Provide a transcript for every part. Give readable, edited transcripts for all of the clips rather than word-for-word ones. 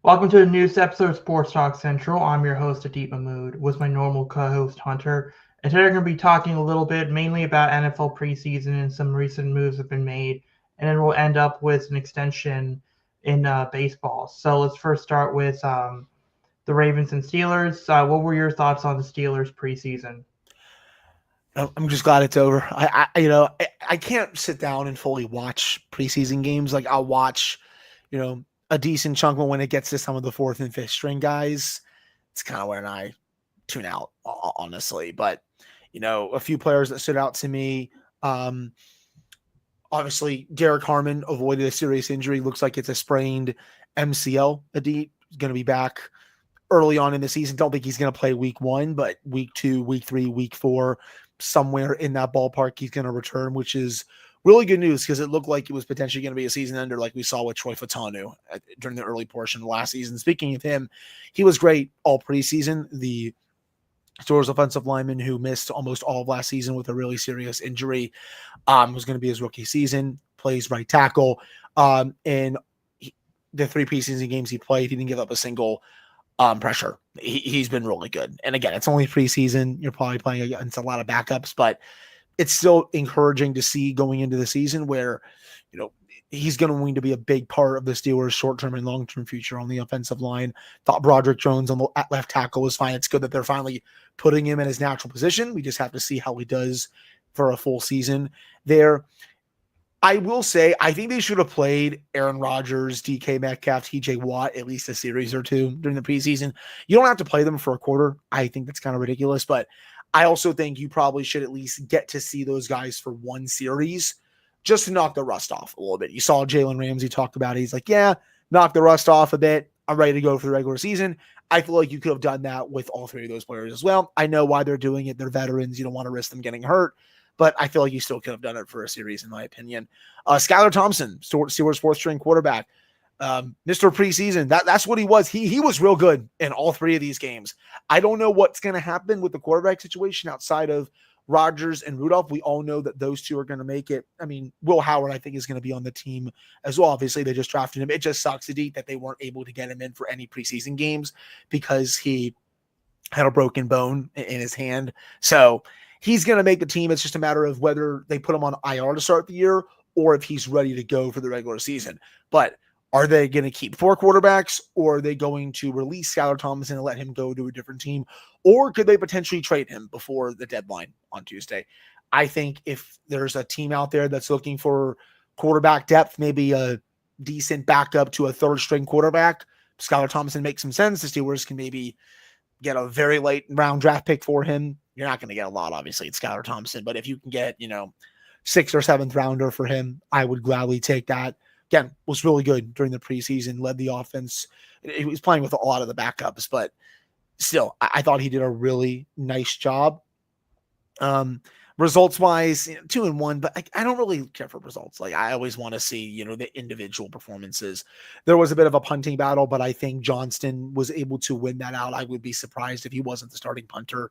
Welcome to the newest episode of Sports Talk Central. I'm your host, Adit Mahmood, with my normal co-host, Hunter. And today we're going to be talking a little bit mainly about NFL preseason and some recent moves that have been made. And then we'll end up with an extension in baseball. So let's first start with the Ravens and Steelers. What were your thoughts on the Steelers preseason? I'm just glad it's over. I can't sit down and fully watch preseason games. Like I'll watch, a decent chunk, but when it gets to some of the fourth and fifth string guys, it's kind of when I tune out, honestly. But a few players that stood out to me. Um, Obviously, Derek Harmon avoided a serious injury. Looks like it's a sprained MCL. Adit is going to be back early on in the season. Don't think he's going to play week one, but week two, week three, week four, somewhere in that ballpark, he's going to return, which is really good news because it looked like it was potentially going to be a season ender like we saw with Troy Fatanu during the early portion of last season. Speaking of him, he was great all preseason. The Steelers offensive lineman who missed almost all of last season with a really serious injury was going to be his rookie season, plays right tackle. And the three preseason games he played, he didn't give up a single pressure. He's been really good. And again, it's only preseason. You're probably playing against a lot of backups, but it's still encouraging to see going into the season where, he's going to be a big part of the Steelers' short-term and long-term future on the offensive line. Thought Broderick Jones on the at left tackle was fine. It's good that they're finally putting him in his natural position. We just have to see how he does for a full season there. I will say, I think they should have played Aaron Rodgers, DK Metcalf, TJ Watt, at least a series or two during the preseason. You don't have to play them for a quarter. I think that's kind of ridiculous, but I also think you probably should at least get to see those guys for one series just to knock the rust off a little bit. You saw Jalen Ramsey talk about it. He's like, yeah, knock the rust off a bit. I'm ready to go for the regular season. I feel like you could have done that with all three of those players as well. I know why they're doing it. They're veterans. You don't want to risk them getting hurt, but I feel like you still could have done it for a series, in my opinion. Skylar Thompson, Steelers fourth string quarterback, Mr. Preseason. That's what he was. He was real good in all three of these games. I don't know what's going to happen with the quarterback situation outside of Rodgers and Rudolph. We all know that those two are going to make it. I mean, Will Howard, I think, is going to be on the team as well. Obviously, they just drafted him. It just sucks, Adit, that they weren't able to get him in for any preseason games because he had a broken bone in his hand. So he's going to make the team. It's just a matter of whether they put him on IR to start the year or if he's ready to go for the regular season. But are they going to keep four quarterbacks, or are they going to release Skylar Thompson and let him go to a different team? Or could they potentially trade him before the deadline on Tuesday? I think if there's a team out there that's looking for quarterback depth, maybe a decent backup to a third string quarterback, Skylar Thompson makes some sense. The Steelers can maybe get a very late round draft pick for him. You're not going to get a lot, obviously. It's Skylar Thompson, but if you can get, sixth or seventh rounder for him, I would gladly take that. Again, was really good during the preseason, led the offense. He was playing with a lot of the backups, but still, I thought he did a really nice job. Results wise, 2-1, but I don't really care for results. Like I always want to see, the individual performances. There was a bit of a punting battle, but I think Johnston was able to win that out. I would be surprised if he wasn't the starting punter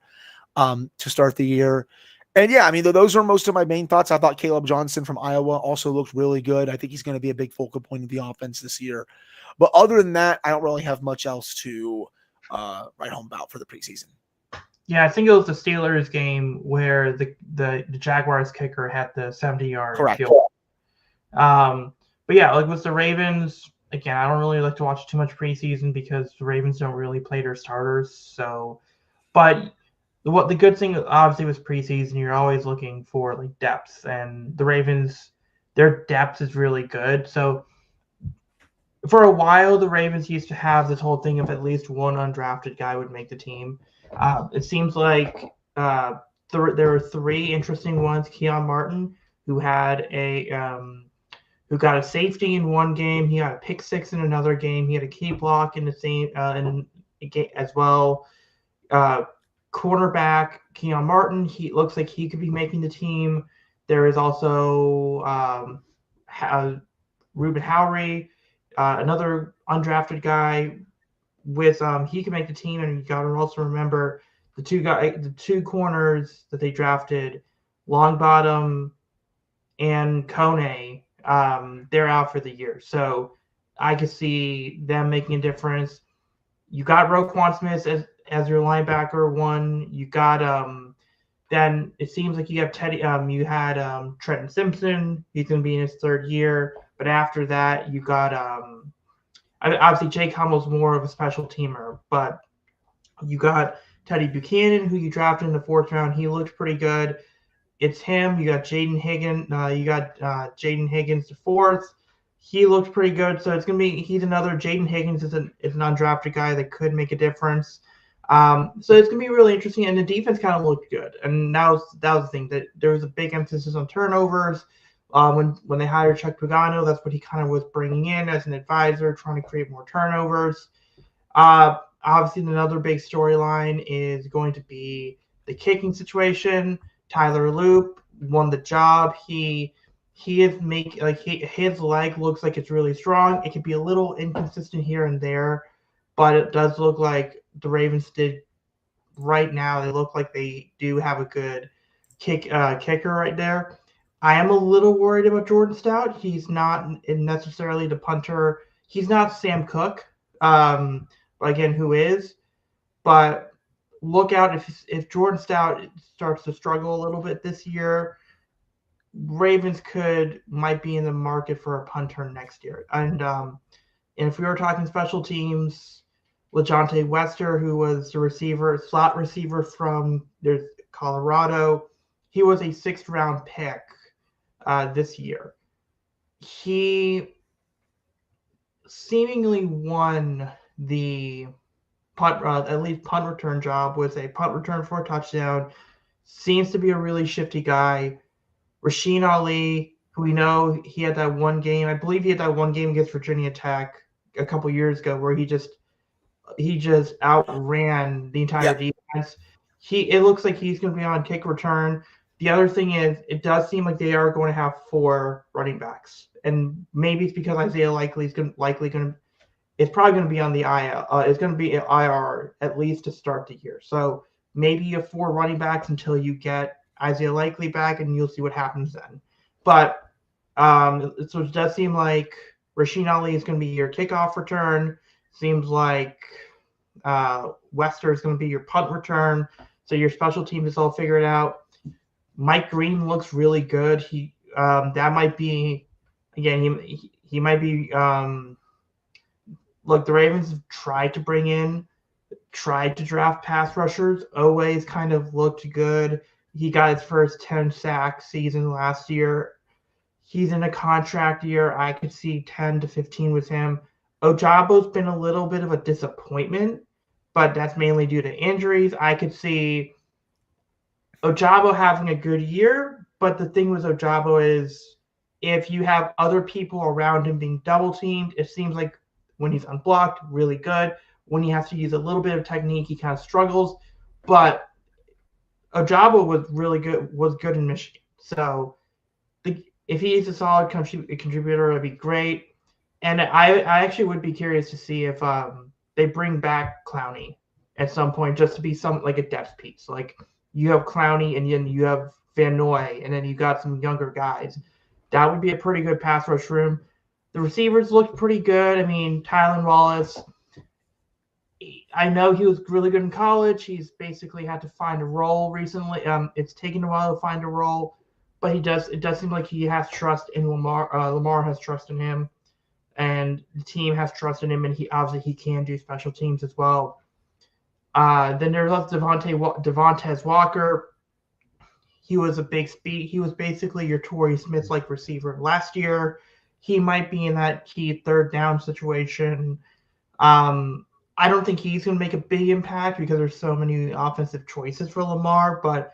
to start the year. And yeah, I mean, those are most of my main thoughts. I thought Caleb Johnson from Iowa also looked really good. I think he's going to be a big focal point of the offense this year. But other than that, I don't really have much else to write home about for the preseason. Yeah, I think it was the Steelers game where the Jaguars kicker had the 70-yard Correct. field. But yeah, like with the Ravens, again, I don't really like to watch too much preseason because the Ravens don't really play their starters. So, but what the good thing obviously was preseason, you're always looking for like depth, and the Ravens, their depth is really good. So for a while, the Ravens used to have this whole thing of at least one undrafted guy would make the team. It seems like there were three interesting ones. Keon Martin, who had who got a safety in one game. He got a pick six in another game. He had a key block in the same in a game as well. Cornerback Keon Martin. He looks like he could be making the team. There is also Ruben Howery, another undrafted guy. With he can make the team, and you got to also remember the two corners that they drafted, Longbottom and Kone. They're out for the year. So I could see them making a difference. You got Roquan Smith as your linebacker one. You got then it seems like you have Teddy. You had Trenton Simpson. He's going to be in his third year. But after that, you got obviously Jake Hummel's more of a special teamer, but you got Teddy Buchanan, who you drafted in the fourth round. He looked pretty good. It's him. You got Jaden Higgins. You got Jaden Higgins the fourth. He looked pretty good. So it's gonna be he's another Jaden Higgins is an undrafted guy that could make a difference. So it's gonna be really interesting. And the defense kind of looked good. And that was the thing that there was a big emphasis on turnovers. When they hired Chuck Pagano, that's what he kind of was bringing in as an advisor, trying to create more turnovers. Obviously, another big storyline is going to be the kicking situation. Tyler Loop won the job. He is making his leg looks like it's really strong. It could be a little inconsistent here and there, but it does look like the Ravens did right now. They look like they do have a good kicker right there. I am a little worried about Jordan Stout. He's not necessarily the punter. He's not Sam Cook. Again, who is, but look out if Jordan Stout starts to struggle a little bit this year. Ravens might be in the market for a punter next year. And if we were talking special teams, LeJonte Wester, who was the slot receiver from Colorado, he was a sixth round pick this year. He seemingly won the at least punt return job with a punt return for a touchdown. Seems to be a really shifty guy. Rasheen Ali, who we know he had that one game. I believe he had that one game against Virginia Tech a couple years ago where he just outran the entire defense. It looks like he's going to be on kick return. The other thing is, it does seem like they are going to have 4 running backs, and maybe it's because Isaiah Likely is likely going to. It's probably going to be on the IL. It's going to be an IR at least to start the year. So maybe you have 4 running backs until you get Isaiah Likely back, and you'll see what happens then. But so it does seem like Rasheen Ali is going to be your kickoff return. Seems like Wester is going to be your punt return. So your special team is all figured out. Mike Green looks really good. That might be again. He might be. Look, the Ravens have tried to draft pass rushers. Always kind of looked good. He got his first 10 sack season last year. He's in a contract year. I could see 10 to 15 with him. Ojabo's been a little bit of a disappointment, but that's mainly due to injuries. I could see Ojabo having a good year, but the thing with Ojabo is if you have other people around him being double teamed, it seems like when he's unblocked, really good. When he has to use a little bit of technique, he kind of struggles. But Ojabo was good in Michigan. So if he's a solid contributor, it'd be great. And I actually would be curious to see if they bring back Clowney at some point, just to be like a depth piece. Like you have Clowney and then you have Van Noy, and then you got some younger guys. That would be a pretty good pass rush room. The receivers looked pretty good. I mean, Tylan Wallace, I know he was really good in college. He's basically had to find a role recently. It's taken a while to find a role, but it does seem like he has trust in Lamar. Lamar has trust in him, and the team has trust in him, and he can do special teams as well. Then there's Devontae Walker. He was a big speed. He was basically your Torrey Smith-like receiver last year. He might be in that key third down situation. I don't think he's going to make a big impact because there's so many offensive choices for Lamar, but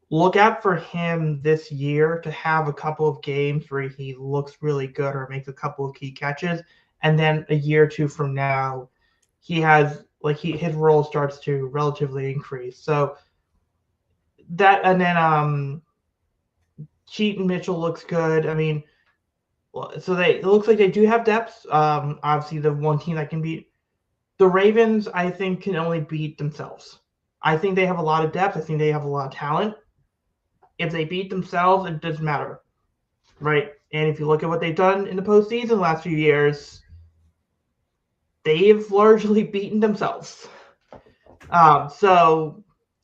look out for him this year to have a couple of games where he looks really good or makes a couple of key catches. And then a year or two from now, his role starts to relatively increase. So that, and then Keaton Mitchell looks good. I mean, so it looks like they do have depth. Obviously, the one team that can beat the Ravens, I think, can only beat themselves. I think they have a lot of depth. I think they have a lot of talent. If they beat themselves, it doesn't matter, right? And if you look at what they've done in the postseason the last few years, they've largely beaten themselves. So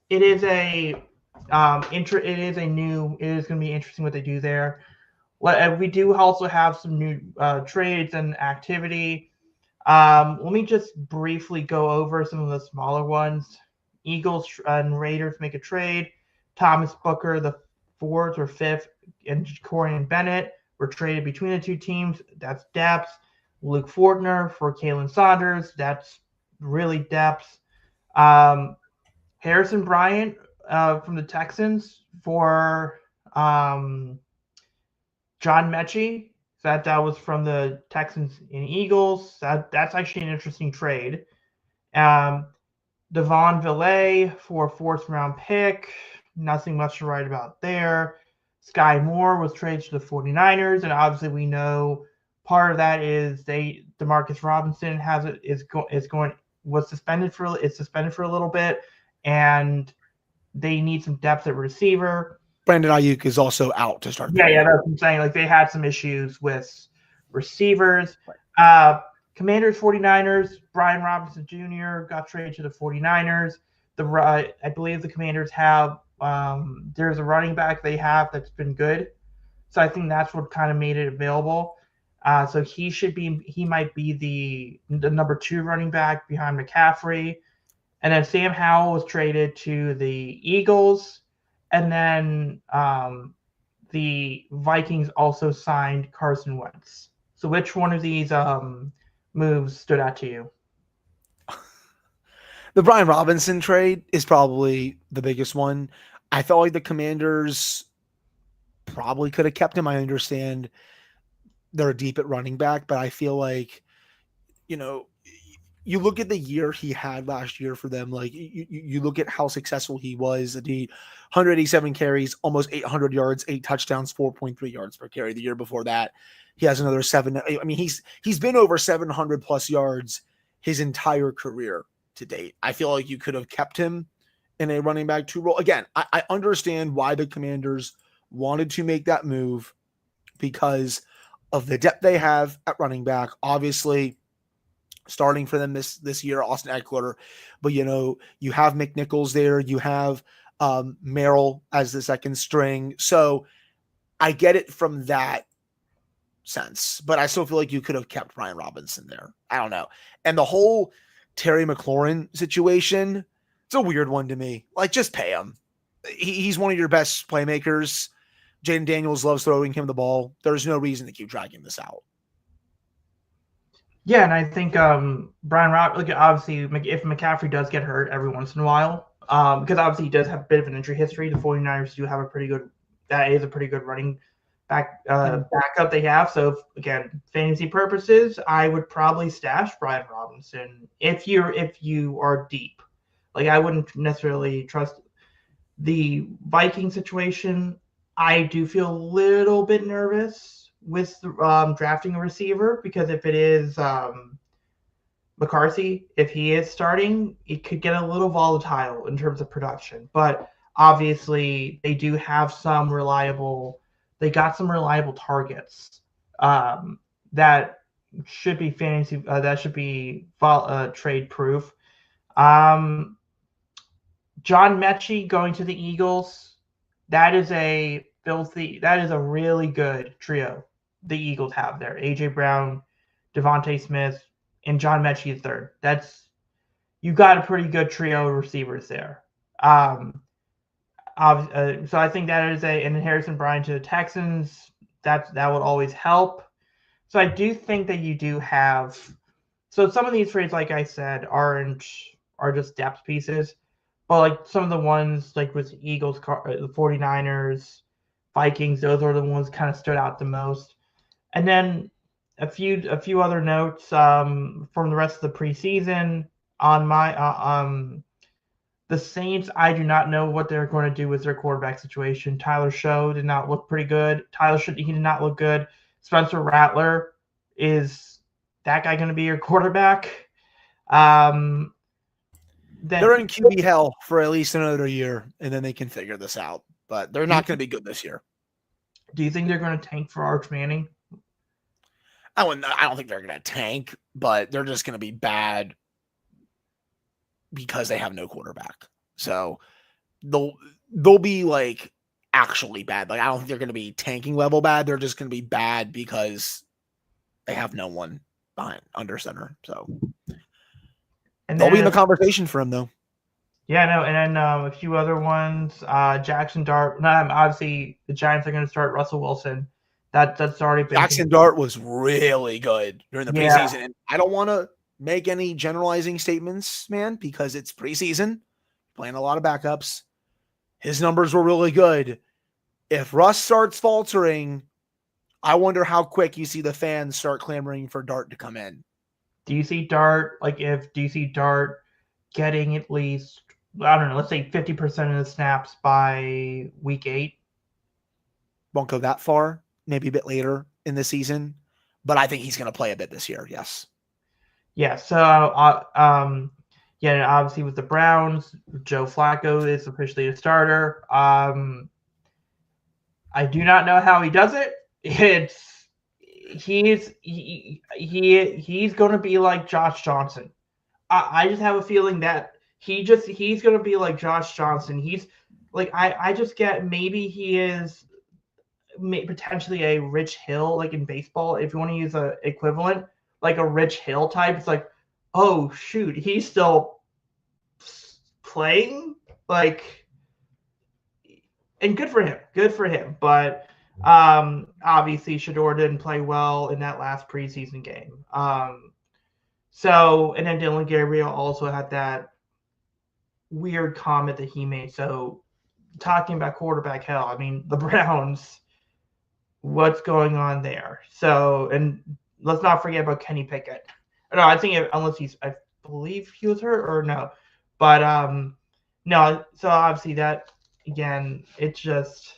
it is a it is a new. It is going to be interesting what they do there. We do also have some new trades and activity. Let me just briefly go over some of the smaller ones. Eagles and Raiders make a trade. Thomas Booker, the fourth or fifth, and Corian Bennett were traded between the two teams. That's depth. Luke Fortner for Kalen Saunders. That's really depth. Um, Harrison Bryant from the Texans for John Mechie. That was from the Texans and Eagles. That's actually an interesting trade. Um, Devon Villay for a fourth round pick. Nothing much to write about there. Sky Moore was traded to the 49ers, and obviously we know part of that is Demarcus Robinson was suspended for a little bit, and they need some depth at receiver. Brandon Ayuk is also out to start. Yeah, that's what I'm saying. Like they had some issues with receivers. Commanders 49ers, Brian Robinson Jr. got traded to the 49ers. I believe the Commanders have there's a running back they have that's been good. So I think that's what kind of made it available. So he might be the number 2 running back behind McCaffrey. And then Sam Howell was traded to the Eagles. And then the Vikings also signed Carson Wentz. So which one of these moves stood out to you? The Brian Robinson trade is probably the biggest one. I felt like the Commanders probably could have kept him. I understand they're deep at running back, but I feel like, you look at the year he had last year for them, like you look at how successful he was. The 187 carries, almost 800 yards, 8 touchdowns, 4.3 yards per carry. The year before that, he has another 7. I mean, he's been over 700 plus yards his entire career to date. I feel like you could have kept him in a running back 2 role. Again, I understand why the Commanders wanted to make that move because of the depth they have at running back. Obviously, starting for them this year, Austin Eckler, but you have McNichols there, you have Merrill as the second string, so I get it from that sense, but I still feel like you could have kept Brian Robinson there. I don't know. And the whole Terry McLaurin situation, it's a weird one to me. Like, just pay him. He's one of your best playmakers. Jaden Daniels loves throwing him the ball. There's no reason to keep dragging this out. Yeah, and I think Brian Rob, like obviously, if McCaffrey does get hurt every once in a while, because obviously he does have a bit of an injury history. The 49ers do have a pretty good running backup they have. So again, fantasy purposes, I would probably stash Brian Robinson if you are deep. Like I wouldn't necessarily trust the Viking situation. I do feel a little bit nervous with drafting a receiver because if it is McCarthy, if he is starting, it could get a little volatile in terms of production. But obviously, they do have they got some reliable targets that should be trade proof. John Mechie going to the Eagles, that is a really good trio the Eagles have there. AJ Brown, Devontae Smith, and John Mechie third. You got a pretty good trio of receivers there. So I think that is and Harrison Bryant to the Texans, that would always help. So I do think that you do have. So some of these trades, like I said, are just depth pieces. But like some of the ones like with Eagles, the 49ers, Vikings, those are the ones kind of stood out the most. And then a few other notes from the rest of the preseason on the Saints. I do not know what they're going to do with their quarterback situation. Tyler Show did not look pretty good. He did not look good. Spencer Rattler, is that guy going to be your quarterback? They're in QB hell for at least another year, and then they can figure this out. But they're not going to be good this year. Do you think they're going to tank for Arch Manning? I don't think they're going to tank, but they're just going to be bad because they have no quarterback. So they'll be like actually bad. Like I don't think they're going to be tanking level bad. They're just going to be bad because they have no one behind under center. So And they'll be in then the conversation for him though. yeah, no, and then a few other ones. Jackson Dart. Obviously, the Giants are going to start Russell Wilson. That's already been Jackson Dart was really good during the yeah. preseason, and I don't want to make any generalizing statements, man, because it's preseason, playing a lot of backups. His numbers were really good. If Russ starts faltering, I wonder how quick you see the fans start clamoring for Dart to come in. Do you see Dart do you see Dart getting at least, I don't know, let's say 50% of the snaps by week 8? Won't go that far, maybe a bit later in the season, but I think he's going to play a bit this year. Yes. Yeah. So yeah, and obviously with the Browns, Joe Flacco is officially a starter. I do not know how he does it. He's going to be like Josh Johnson. I just have a feeling that he's going to be like Josh Johnson. He's like I just get maybe he is potentially a Rich Hill like in baseball. If you want to use a equivalent, like a Rich Hill type, it's like, oh shoot, he's still playing, like, and good for him. But obviously Shador didn't play well in that last preseason game. So, and then Dylan Gabriel also had that weird comment that he made. So, talking about quarterback hell, I mean, the Browns, what's going on there? So, and let's not forget about Kenny Pickett. No, I think unless I believe he was hurt or no, but no. So obviously that again, it's just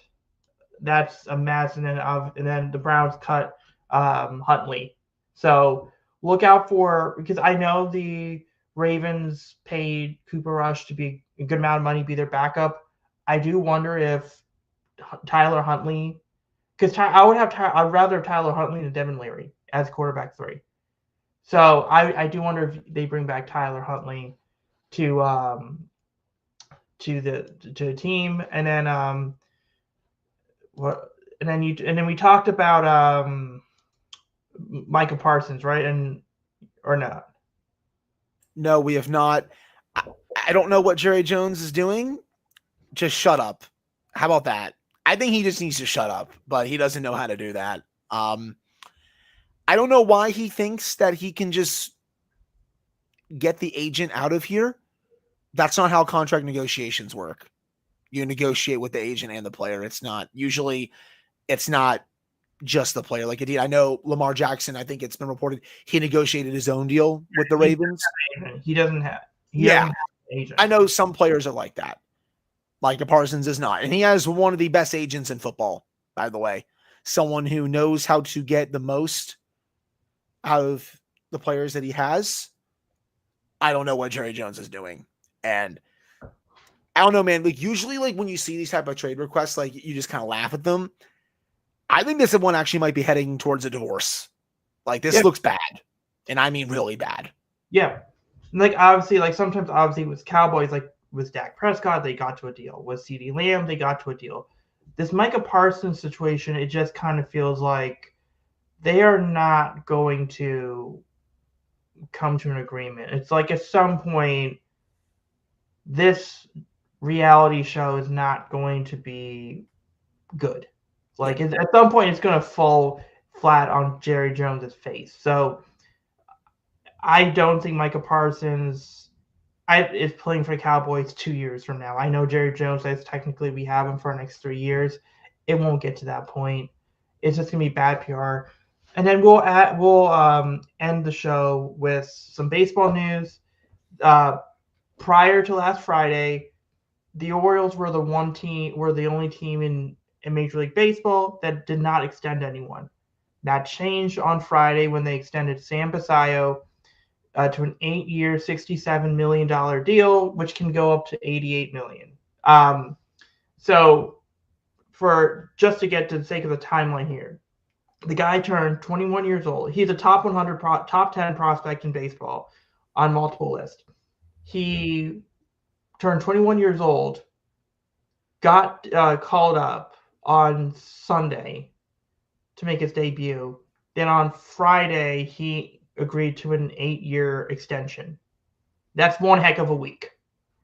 that's a mess. And then the Browns cut Huntley. So look out for, because I know the Ravens paid Cooper Rush to be a good amount of money, be their backup. I do wonder if Tyler Huntley, because I'd rather have Tyler Huntley than Devin Leary as quarterback 3. So I do wonder if they bring back Tyler Huntley to the team, and then what, and then we talked about Micah Parsons, right? And or not? No, we have not. I don't know what Jerry Jones is doing. Just shut up. How about that? I think he just needs to shut up, but he doesn't know how to do that. I don't know why he thinks that he can just get the agent out of here. That's not how contract negotiations work. You negotiate with the agent and the player. It's not just the player. Like indeed, I know Lamar Jackson, I think it's been reported he negotiated his own deal with the Ravens. He doesn't have Yeah. an agent. I know some players are like that. Like Parsons is not. And he has one of the best agents in football, by the way. Someone who knows how to get the most out of the players that he has. I don't know what Jerry Jones is doing. And I don't know, man. Like usually, like when you see these type of trade requests, like you just kind of laugh at them. I think this one actually might be heading towards a divorce. Like this looks bad. And I mean really bad. Yeah. Like obviously, like sometimes obviously with Cowboys, like with Dak Prescott, they got to a deal. With CeeDee Lamb, they got to a deal. This Micah Parsons situation, it just kind of feels like they are not going to come to an agreement. It's like at some point, this reality show is not going to be good. Like at some point, it's going to fall flat on Jerry Jones's face. So I don't think Micah Parsons is playing for the Cowboys 2 years from now. I know Jerry Jones says technically we have him for the next 3 years. It won't get to that point. It's just gonna be bad PR. And then we'll end the show with some baseball news. Prior to last Friday, the Orioles were the only team in Major League Baseball that did not extend anyone. That changed on Friday when they extended Sam Basallo to an 8-year, $67 million deal, which can go up to $88 million. So, for just to get to the sake of the timeline here, The guy turned 21 years old. He's a top 100, top 10 prospect in baseball on multiple lists. He turned 21 years old, got called up on Sunday to make his debut. Then on Friday, he agreed to an 8-year extension. That's one heck of a week.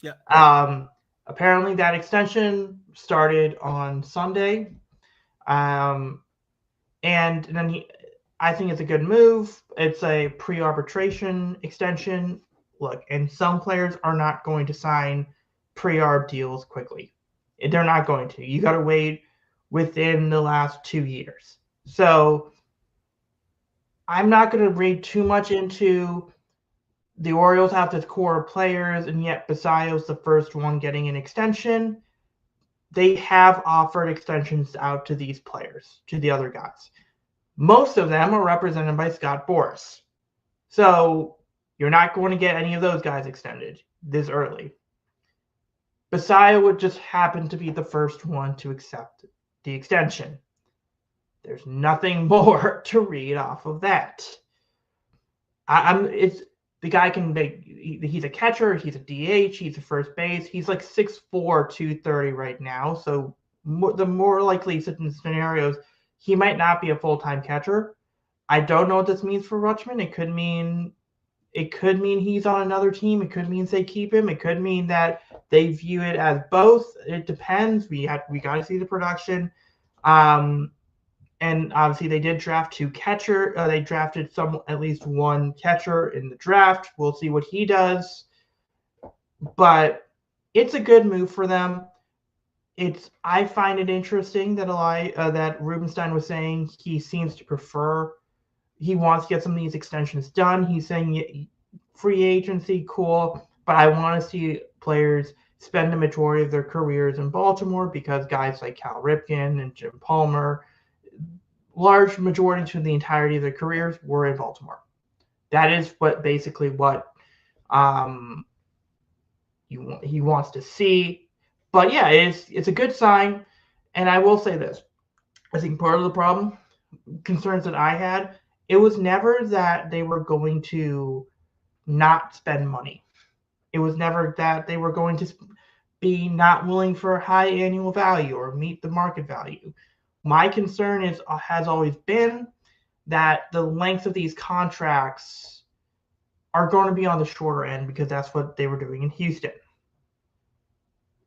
Yeah. Apparently, that extension started on Sunday. And then I think it's a good move. It's a pre-arbitration extension. Look, and some players are not going to sign pre-arb deals quickly. They're not going to. You got to wait within the last 2 years. So I'm not going to read too much into the Orioles have this core of players, and yet Basallo's the first one getting an extension. They have offered extensions out to these players, to the other guys. Most of them are represented by Scott Boras. So you're not going to get any of those guys extended this early. Basallo would just happen to be the first one to accept the extension. There's nothing more to read off of that. The guy can make. He's a catcher. He's a DH. He's a first base. He's like 6'4", 230 right now. So the more likely scenarios, he might not be a full-time catcher. I don't know what this means for Rutschman. It could mean he's on another team. It could mean they keep him. It could mean that they view it as both. It depends. We got to see the production. And obviously they did draft 2 catcher. They drafted at least 1 catcher in the draft. We'll see what he does. But it's a good move for them. I find it interesting that that Rubenstein was saying he seems to prefer. He wants to get some of these extensions done. He's saying free agency, cool, but I want to see players spend the majority of their careers in Baltimore because guys like Cal Ripken and Jim Palmer, large majority to the entirety of their careers were in Baltimore. That is basically what he wants to see. But yeah, it's a good sign. And I will say this. I think part of the problem, concerns that I had, it was never that they were going to not spend money. It was never that they were going to be not willing for high annual value or meet the market value. My concern has always been that the length of these contracts are going to be on the shorter end because that's what they were doing in Houston.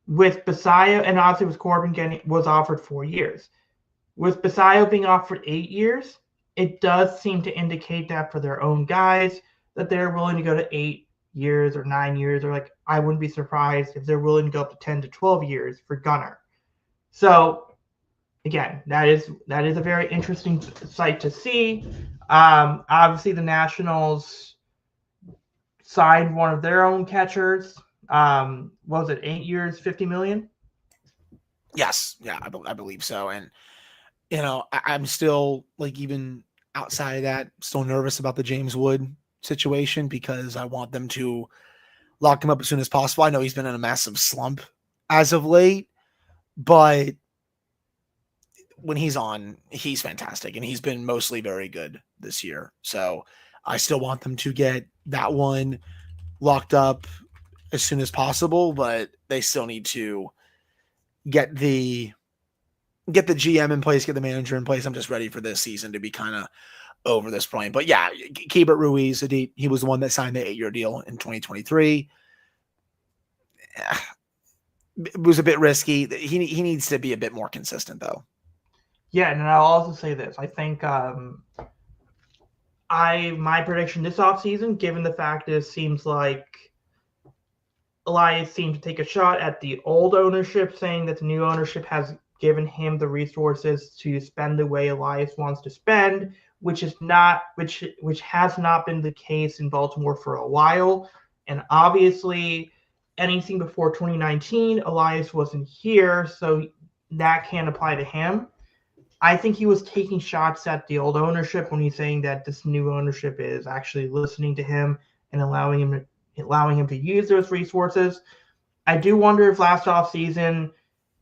With Basallo, and obviously with Corbin was offered 4 years. With Basallo being offered 8 years, it does seem to indicate that for their own guys that they're willing to go to 8 years or 9 years, or like I wouldn't be surprised if they're willing to go up to 10 to 12 years for Gunnar. So again, that is a very interesting sight to see. Obviously, the Nationals signed one of their own catchers. What was it, 8 years, $50 million? Yes, yeah, I believe so. And I'm still even outside of that, still nervous about the James Wood situation because I want them to lock him up as soon as possible. I know he's been in a massive slump as of late, but when he's on, he's fantastic, and he's been mostly very good this year. So I still want them to get that one locked up as soon as possible, but they still need to get the GM in place, get the manager in place. I'm just ready for this season to be kind of over this point. But yeah, Keibert Ruiz, he was the one that signed the 8-year deal in 2023. It was a bit risky. He needs to be a bit more consistent, though. Yeah, and I'll also say this. I think my prediction this offseason, given the fact it seems like Elias seemed to take a shot at the old ownership, saying that the new ownership has given him the resources to spend the way Elias wants to spend, which has not been the case in Baltimore for a while. And obviously, anything before 2019, Elias wasn't here, so that can't apply to him. I think he was taking shots at the old ownership when he's saying that this new ownership is actually listening to him and allowing him to use those resources. I do wonder if last offseason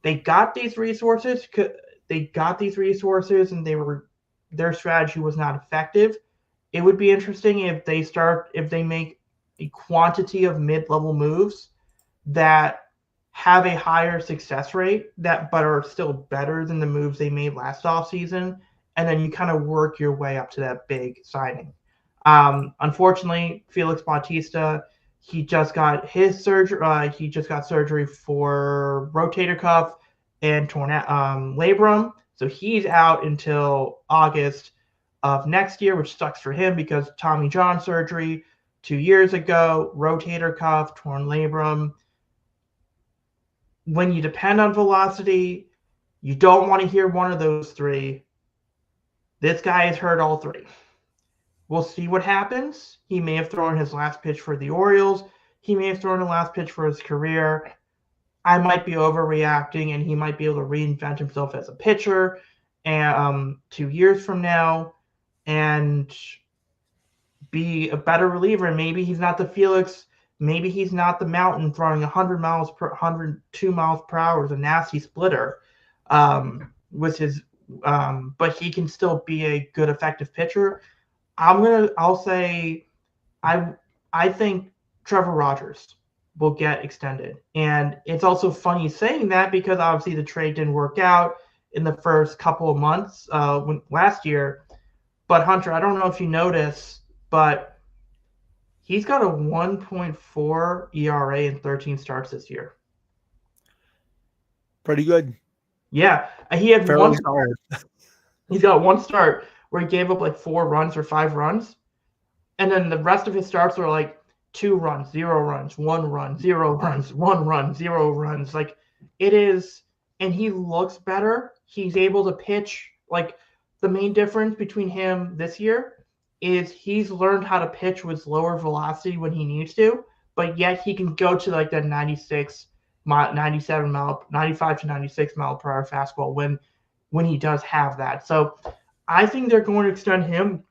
they got these resources and their strategy was not effective. It would be interesting if they make a quantity of mid-level moves that have a higher success rate but are still better than the moves they made last offseason, and then you kind of work your way up to that big signing. Unfortunately, Felix Bautista, he just got his surgery. He just got surgery for rotator cuff and torn labrum, so he's out until August of next year, which sucks for him because Tommy John surgery 2 years ago, rotator cuff, torn labrum. When you depend on velocity, you don't want to hear one of those three. This guy has heard all three. We'll see what happens. He may have thrown his last pitch for the Orioles. He may have thrown the last pitch for his career. I might be overreacting, and he might be able to reinvent himself as a pitcher 2 years from now and be a better reliever. And maybe he's not the Felix. Maybe he's not the Mountain throwing 102 miles per hour is a nasty splitter. With his, but he can still be a good, effective pitcher. I'll say, I think Trevor Rogers will get extended, and it's also funny saying that because obviously the trade didn't work out in the first couple of months last year. But Hunter, I don't know if you noticed, but he's got a 1.4 ERA in 13 starts this year. Pretty good. Yeah, he had Fairly one. solid. He's got one start where he gave up like 4 runs or 5 runs, and then the rest of his starts were like 2 runs, 0 runs, 1 run, 0 runs, 1 run, 0 runs. Like it is, and he looks better. He's able to pitch. Like the main difference between him this year is he's learned how to pitch with lower velocity when he needs to, but yet he can go to like that 95 to 96 mile per hour fastball when he does have that. So I think they're going to extend him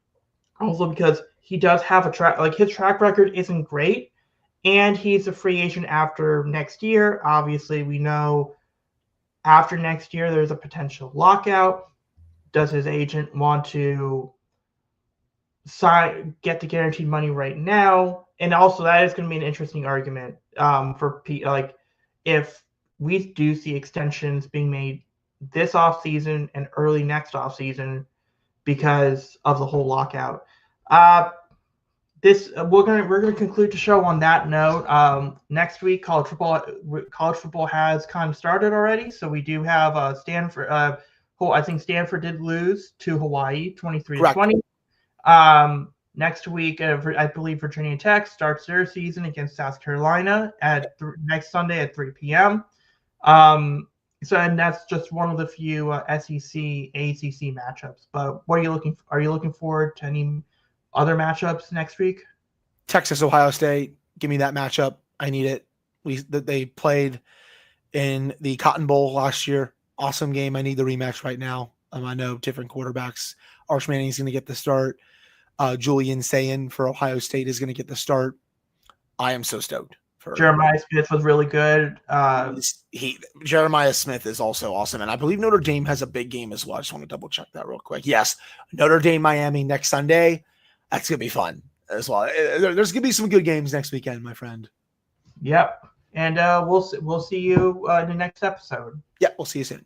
also because he does have his track record isn't great, and he's a free agent after next year. Obviously, we know after next year there's a potential lockout. Does his agent want to get the guaranteed money right now? And also that is going to be an interesting argument for if we do see extensions being made this offseason and early next offseason because of the whole lockout. We're gonna conclude the show on that note. Next week, college football has kind of started already, so we do have Stanford. I think Stanford did lose to Hawaii 23-20. Next week, I believe Virginia Tech starts their season against South Carolina at next Sunday at 3 p.m. And that's just one of the few SEC, ACC matchups. But what are you looking? Are you looking forward to any other matchups next week? Texas, Ohio State. Give me that matchup. I need it. They played in the Cotton Bowl last year. Awesome game. I need the rematch right now. I know different quarterbacks. Arch Manning is going to get the start. Julian Sayin for Ohio State is going to get the start. I am so stoked. Jeremiah Smith was really good. Jeremiah Smith is also awesome. And I believe Notre Dame has a big game as well. I just want to double check that real quick. Yes, Notre Dame, Miami next Sunday. That's going to be fun as well. There's going to be some good games next weekend, my friend. Yep. And we'll see you in the next episode. Yeah, we'll see you soon.